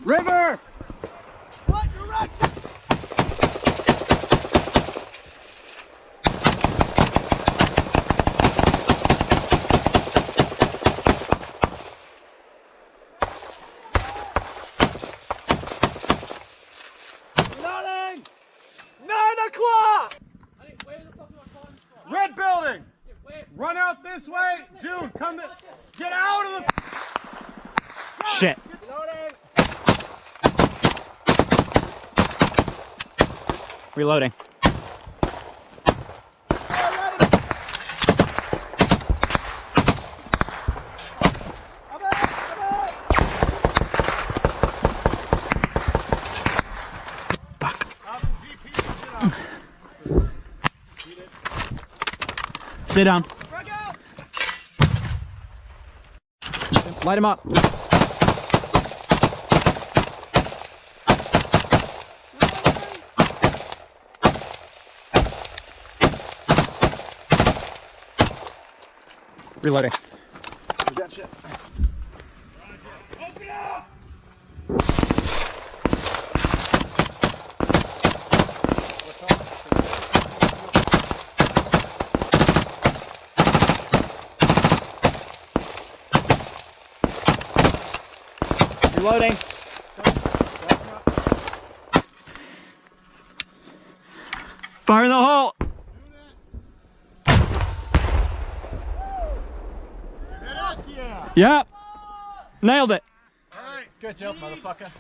River! What direction? Reloading! 9 o'clock! Red building! Run out this way! June, come to... Get out of the... Shit. Reloading. Reloading. Fuck. Sit down. Light him up. Reloading. We got shit. Open up! Reloading. Fire in the hole. Yeah. Yep. Nailed it. All right. Good job, motherfucker.